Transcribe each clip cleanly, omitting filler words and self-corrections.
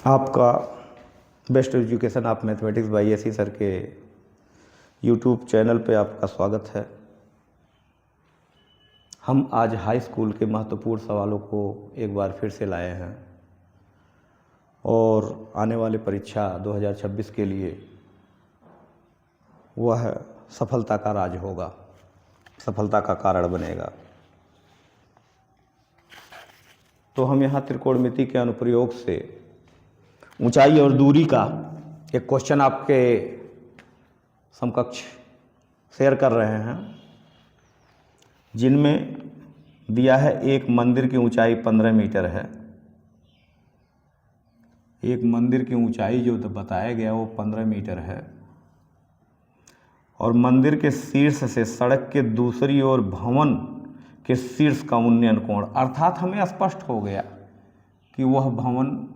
आपका best education of mathematics by S sir के YouTube channel पे आपका स्वागत है। हम आज हाई स्कूल के महत्वपूर्ण सवालों को एक बार फिर से लाए हैं और आने वाली परीक्षा 2026 के लिए वह सफलता का राज होगा, सफलता का कारण बनेगा। तो हम यहाँ त्रिकोणमिति के अनुप्रयोग से ऊंचाई और दूरी का एक क्वेश्चन आपके समकक्ष शेयर कर रहे हैं, जिनमें दिया है एक मंदिर की ऊंचाई 15 मीटर है। एक मंदिर की ऊंचाई जो बताया गया वो 15 मीटर है और मंदिर के शीर्ष से सड़क के दूसरी ओर भवन के शीर्ष का उन्नयन कोण, अर्थात हमें स्पष्ट हो गया कि वह भवन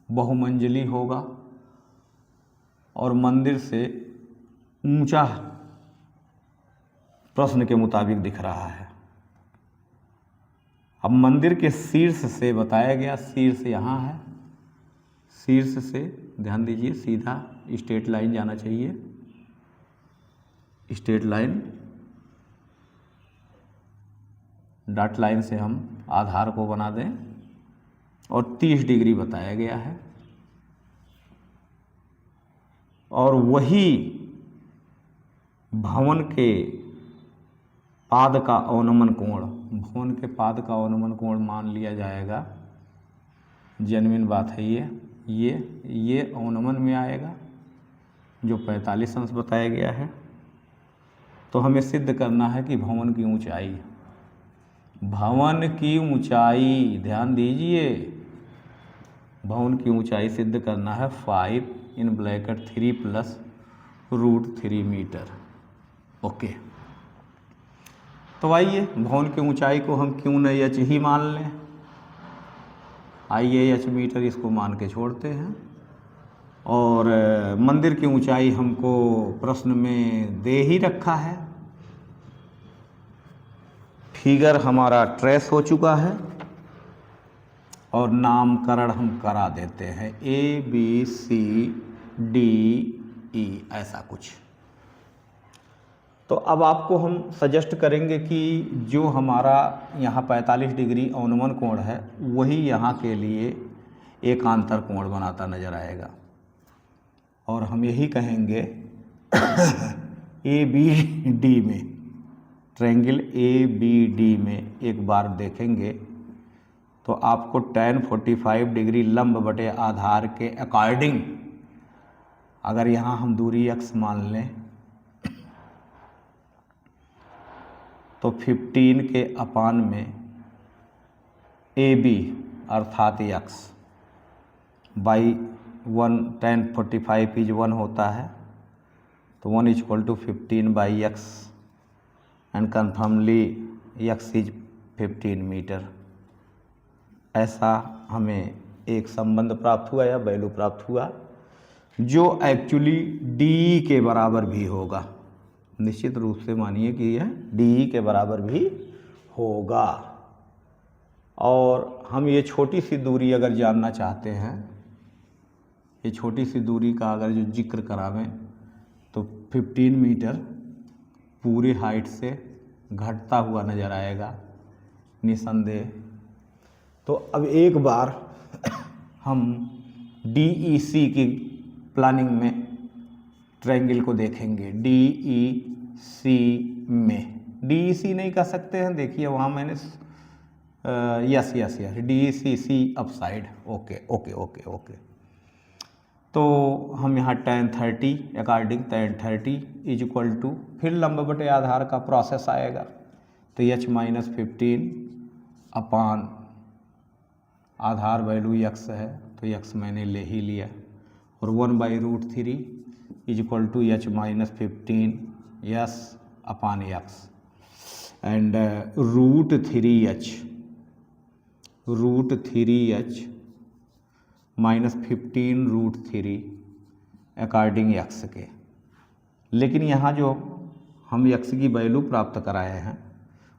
बहुमंजिली होगा और मंदिर से ऊंचा प्रश्न के मुताबिक दिख रहा है। अब मंदिर के शीर्ष से बताया गया, शीर्ष यहाँ है, शीर्ष से ध्यान दीजिए सीधा स्ट्रेट लाइन जाना चाहिए, स्ट्रेट लाइन, डॉट लाइन से हम आधार को बना दें और 30 डिग्री बताया गया है और वही भवन के पाद का अवनमन कोण, भवन के पाद का अवनमन कोण मान लिया जाएगा। जेन्युइन बात है ये अवनमन में आएगा जो 45 अंश बताया गया है। तो हमें सिद्ध करना है कि भवन की ऊंचाई, ध्यान दीजिए, भवन की ऊंचाई सिद्ध करना है 5 in bracket 3 plus √3 metre. Okay, तो आइए भवन की ऊंचाई को हम क्यों न h ही मान लें। आइए h मीटर इसको मान के छोड़ते हैं और मंदिर की ऊंचाई हमको प्रश्न में दे ही रखा है। फिगर हमारा ट्रेस हो चुका है और नामकरण हम करा देते हैं ABCDE ऐसा कुछ। तो अब आपको हम सजेस्ट करेंगे कि जो हमारा यहाँ 45 डिग्री अवनमन कोण है वही यहाँ के लिए एकांतर कोण बनाता नजर आएगा और हम यही कहेंगे ABD में, ट्रायंगल ABD में एक बार देखेंगे तो आपको tan 45 डिग्री लंब बटे आधार के अकॉर्डिंग, अगर यहाँ हम दूरी x मान लें तो 15 के अपान में AB अर्थात x बाई 1 tan 45 इज 1 होता है, तो 1 = 15 by x and conformally x is 15 metre. ऐसा हमें एक संबंध प्राप्त हुआ या वैल्यू प्राप्त हुआ जो एक्चुअली DE के बराबर भी होगा। निश्चित रूप से मानिए कि यह DE के बराबर भी होगा। और हम ये छोटी सी दूरी अगर जानना चाहते हैं, ये छोटी सी दूरी का अगर जो जिक्र करावें तो 15 मीटर पूरे हाइट से घटता हुआ नज़र आएगा निसंदेह। तो अब एक बार हम DEC की प्लानिंग में ट्रायंगल को देखेंगे। DEC में, DEC नहीं कर सकते हैं, देखिए वहाँ मैंने यस DECC अपसाइड। ओके। तो हम यहाँ tan 30 according tan 30 is equal to, फिर लंब बटे आधार का प्रोसेस आएगा तो h - 15 अपान आधार वैल्यू x है तो x मैंने ले ही लिया और 1/√3 is equal to h - 15 yes upon x and √3h -15 √3 according x के। लेकिन यहाँ जो हम x की वैल्यू प्राप्त कराए हैं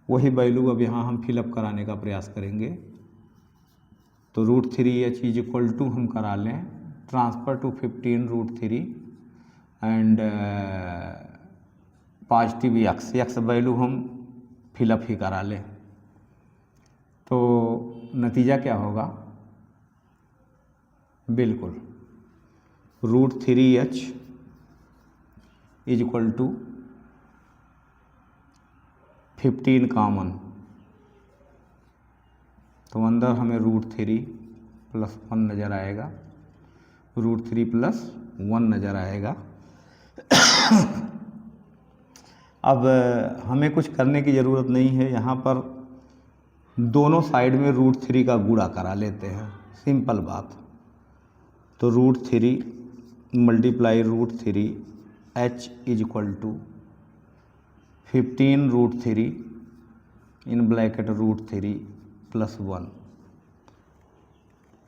वही वैल्यू अब यहाँ हम फिलअप कराने का प्रयास करेंगे। तो √3h इज इक्वल टू हम करा लें transfer to 15√3 and positive X value हम फिलअप ही करा लें। तो नतीजा क्या होगा, बिल्कुल √3h is equal to 15 common, तो अंदर हमें √3 + 1 नज़र आएगा, √3 + 1 नज़र आएगा। अब हमें कुछ करने की ज़रूरत नहीं है, यहाँ पर दोनों साइड में √3 का गुणा करा लेते हैं, सिंपल बात। तो √3 × √3 h is equal to 15√3 in bracket √3 + 1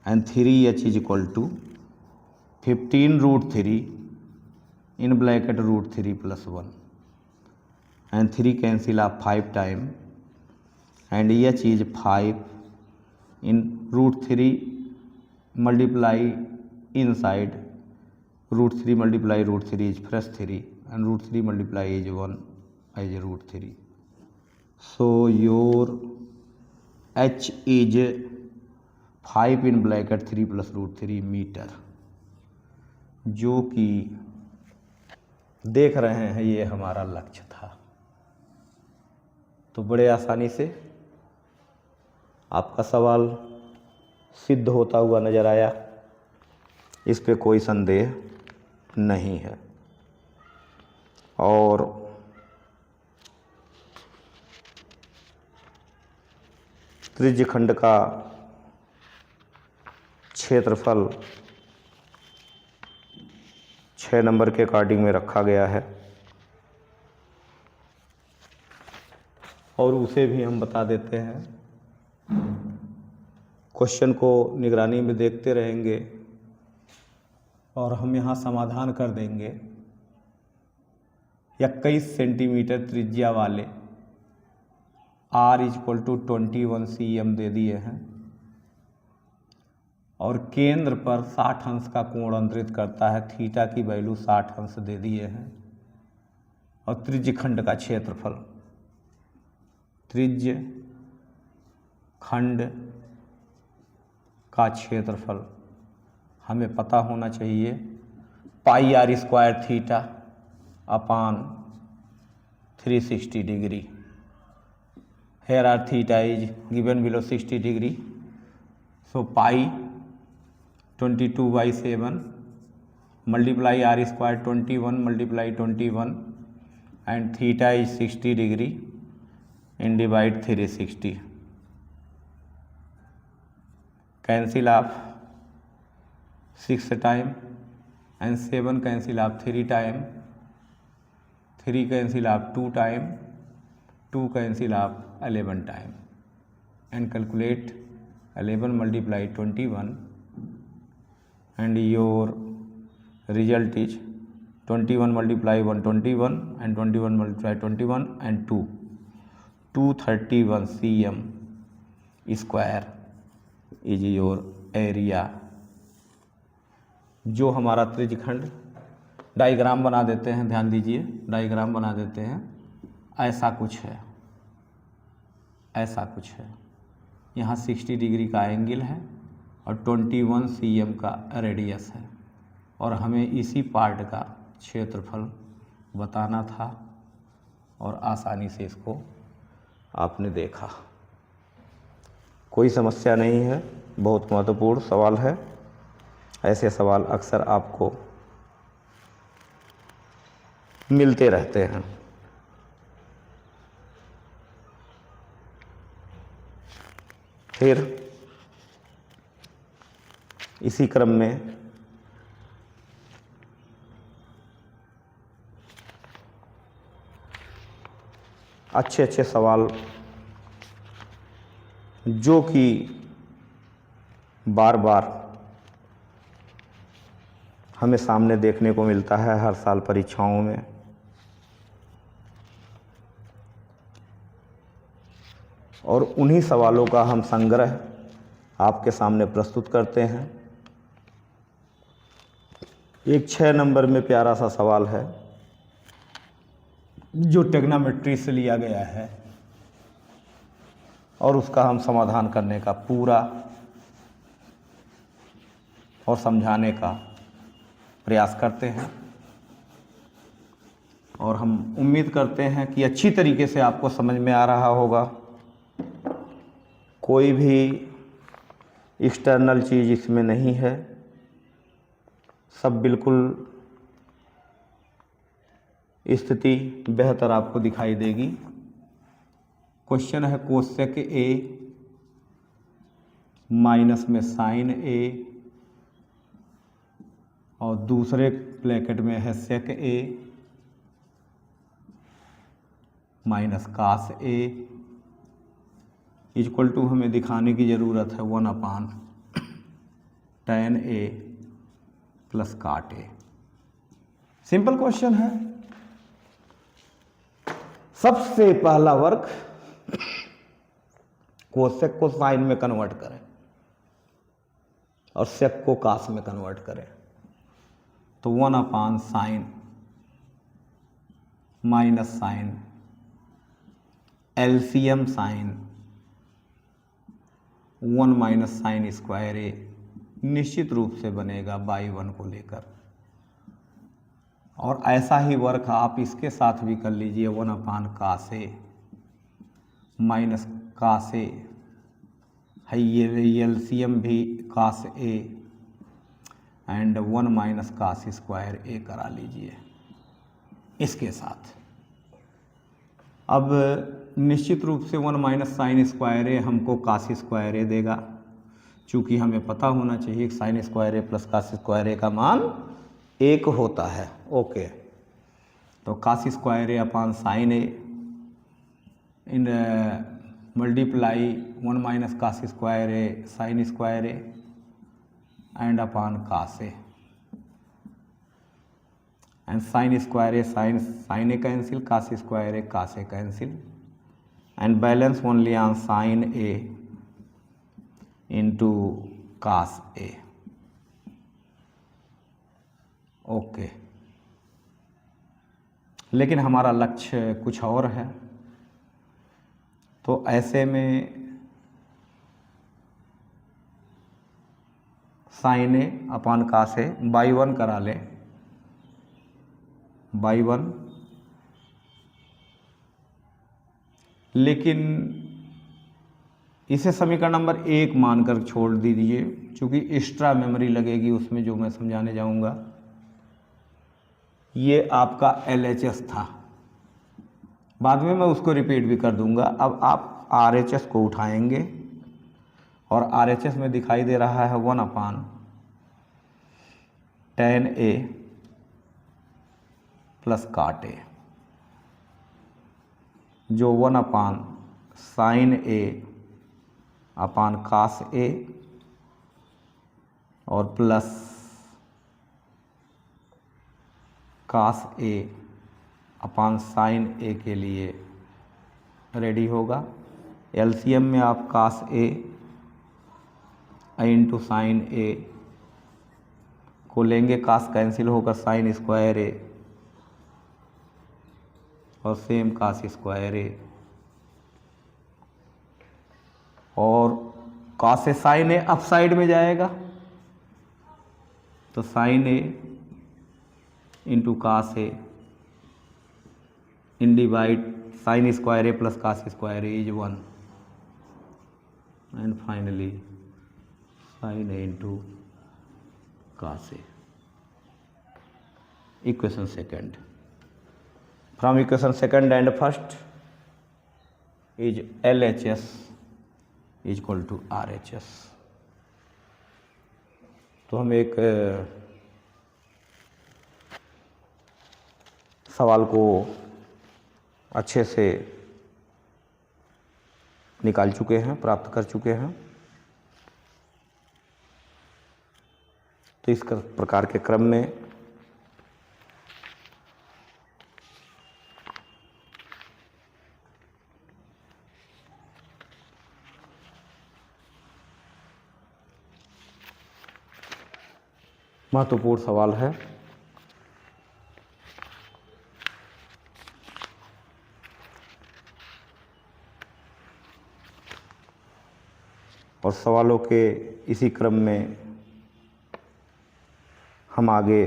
and 3h is equal to 15√3 in bracket √3 + 1 and 3 cancel of 5 time and h is 5 in √3 multiply inside √3 × √3 is fresh 3 and √3 multiply is 1 is √3. So your h is 5 in bracket 3 + √3 metre, जो कि देख रहे हैं ये हमारा लक्ष्य था। तो बड़े आसानी से आपका सवाल सिद्ध होता हुआ नज़र आया, इस पे कोई संदेह नहीं है। और त्रिज्यखंड का क्षेत्रफल 6 नंबर के अकॉर्डिंग में रखा गया है और उसे भी हम बता देते हैं। क्वेश्चन को निगरानी में देखते रहेंगे और हम यहाँ समाधान कर देंगे। 21 सेंटीमीटर त्रिज्या वाले r = 21 cm दे दिए हैं और केंद्र पर 60 अंश का कोण अंतरित करता है, थीटा की वैल्यू 60 अंश दे दिए हैं और त्रिज्यखंड का क्षेत्रफल, त्रिज्यखंड का क्षेत्रफल हमें पता होना चाहिए, πr² theta upon 360 degree. Here r theta is given below 60 degree, so pi 22/7 multiply r² 21 multiply 21 and theta is 60 degree and divide 360, cancel off 6 time and 7 cancel off 3 time, 3 cancel off 2 time, 2 cancel off 11 time and calculate 11 multiply 21 and your result is 21 multiply 1 21 and 21 multiply 21 and 231 cm square is your area। जो हमारा त्रिज्यखंड, diagram बना देते हैं, ध्यान दीजिए, diagram बना देते हैं। ऐसा कुछ है, ऐसा कुछ है। यहाँ 60 डिग्री का एंगल है और 21 cm का रेडियस है और हमें इसी पार्ट का क्षेत्रफल बताना था और आसानी से इसको आपने देखा। कोई समस्या नहीं है, बहुत महत्वपूर्ण सवाल है। ऐसे सवाल अक्सर आपको मिलते रहते हैं। फिर इसी क्रम में अच्छे अच्छे सवाल जो कि बार बार हमें सामने देखने को मिलता है हर साल परीक्षाओं में, और उन्हीं सवालों का हम संग्रह आपके सामने प्रस्तुत करते हैं। एक 6 नंबर में प्यारा सा सवाल है जो ट्रिग्नोमेट्री से लिया गया है और उसका हम समाधान करने का पूरा और समझाने का प्रयास करते हैं और हम उम्मीद करते हैं कि अच्छी तरीके से आपको समझ में आ रहा होगा। कोई भी एक्सटर्नल चीज़ इसमें नहीं है, सब बिल्कुल स्थिति बेहतर आपको दिखाई देगी। क्वेश्चन है कोसेक ए माइनस में साइन ए और दूसरे ब्रैकेट में है sec A minus cos A equal to हमें दिखाने की ज़रूरत है 1/tan ए प्लस काट ए। सिंपल क्वेश्चन है। सबसे पहला वर्क कोसेक को साइन में कन्वर्ट करें और सेक को कास में कन्वर्ट करें तो 1/sin minus sine LCM sine 1 minus sine square A निश्चित रूप से बनेगा बाई 1 को लेकर। और ऐसा ही वर्क आप इसके साथ भी कर लीजिए 1/cos ए माइनस कास ए है, ये एलसीएम भी cos A and 1 minus cos square A करा लीजिए इसके साथ। अब निश्चित रूप से 1 माइनस साइन स्क्वायर ए हमको कास स्क्वायर ए देगा, चूँकि हमें पता होना चाहिए कि sine square A plus cos square A का मान 1 होता है। ओके, तो cos square A upon sine A in multiply 1 minus cos square A sine square A and upon cos A and sine square A sine A cancel cos square A cos A cancel and balance only on sine A into cos A. Okay, लेकिन हमारा लक्ष्य कुछ और है, तो ऐसे में sine A upon cos A by 1 करा लें, बाई 1, लेकिन इसे समीकरण नंबर 1 मानकर छोड़ दीजिए, क्योंकि एक्स्ट्रा मेमोरी लगेगी उसमें जो मैं समझाने जाऊंगा। ये आपका LHS था, बाद में मैं उसको रिपीट भी कर दूंगा। अब आप RHS को उठाएंगे और RHS में दिखाई दे रहा है 1/tan ए प्लस काट ए, जो 1/sin ए अपान कास ए और प्लस कास ए अपान साइन ए के लिए रेडी होगा। एलसीएम में आप कास ए इंटू साइन ए को लेंगे, कास कैंसिल होकर साइन स्क्वायर ए और सेम कास स्क्वायर ए और कास से साइन ए अप साइड में जाएगा तो sine A into cos A in divide sine square A plus cos square A is 1 and finally sine A into cos A. Equation second from equation second and first is LHS is equal to RHS। तो हम एक सवाल को अच्छे से निकाल चुके हैं, प्राप्त कर चुके हैं। तो इस प्रकार के क्रम में महत्वपूर्ण सवाल है। और सवालों के इसी क्रम में हम आगे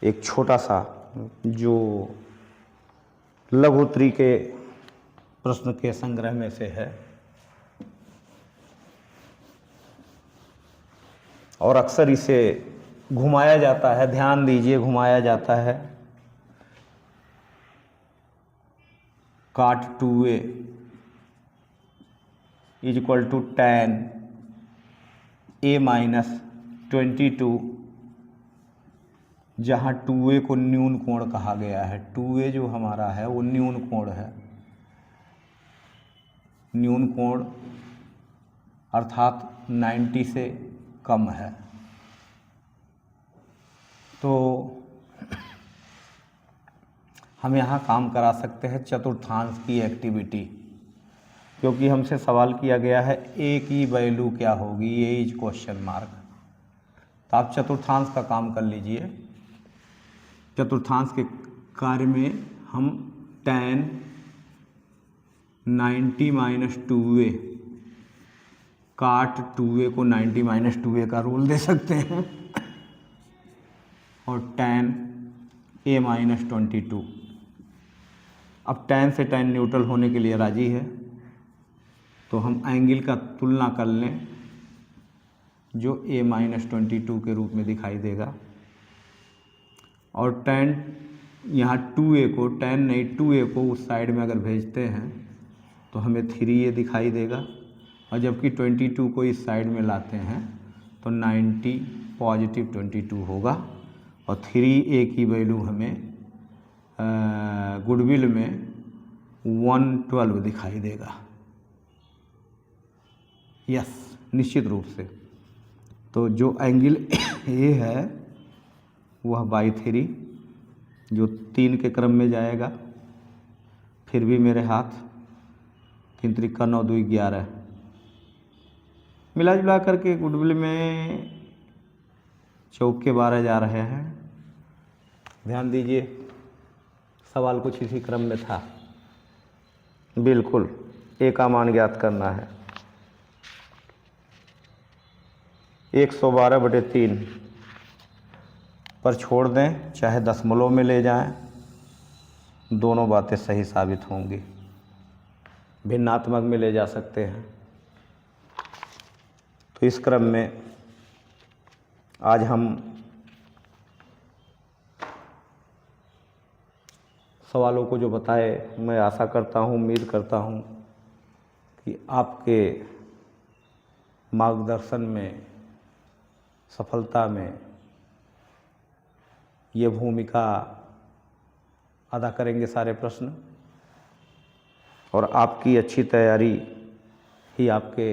एक छोटा सा जो लघुत्तरी के प्रश्न के संग्रह में से है और अक्सर इसे घुमाया जाता है, ध्यान दीजिए, घुमाया जाता है। cot 2a is equal to tan a minus 22, जहाँ 2a को न्यून कोण कहा गया है। 2a जो हमारा है वो न्यून कोण है, न्यून कोण अर्थात 90 से कम है। तो हम यहाँ काम करा सकते हैं चतुर्थांश की एक्टिविटी, क्योंकि हमसे सवाल किया गया है ए की वैल्यू क्या होगी, ये इज क्वेश्चन मार्क। तो आप चतुर्थांश का काम कर लीजिए। चतुर्थांश के कार्य में हम tan 90 minus 2a, cot 2a को 90 माइनस 2a का रूल दे सकते हैं और tan a माइनस 22। अब tan से tan न्यूट्रल होने के लिए राजी है, तो हम एंगल का तुलना कर लें जो a माइनस 22 के रूप में दिखाई देगा। और tan यहाँ 2a को, tan नहीं 2a को उस साइड में अगर भेजते हैं तो हमें 3a दिखाई देगा, और जबकि 22 को इस साइड में लाते हैं तो 90 पॉजिटिव 22 होगा। और 3a की वैल्यू हमें गुडविल में 112 दिखाई देगा। यस, निश्चित रूप से। तो जो एंगल ए है वह बाई 3, जो 3 के क्रम में जाएगा। फिर भी मेरे हाथ 3 त्रिका 9 2 11 मिला जुला करके गुडविल में चौके 12 जा रहे हैं। ध्यान दीजिए, सवाल कुछ इसी क्रम में था। बिल्कुल ए का मान ज्ञात करना है। 112/3 पर छोड़ दें, चाहे दशमलव में ले जाएं, दोनों बातें सही साबित होंगी। भिन्नात्मक में ले जा सकते हैं। तो इस क्रम में आज हम सवालों को जो बताए, मैं आशा करता हूँ, उम्मीद करता हूँ कि आपके मार्गदर्शन में, सफलता में ये भूमिका अदा करेंगे सारे प्रश्न। और आपकी अच्छी तैयारी ही आपके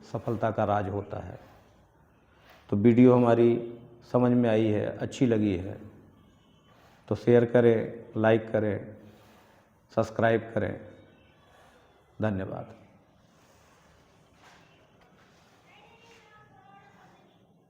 सफलता का राज होता है। तो वीडियो हमारी समझ में आई है, अच्छी लगी है तो शेयर करें, लाइक करें, सब्सक्राइब करें। धन्यवाद।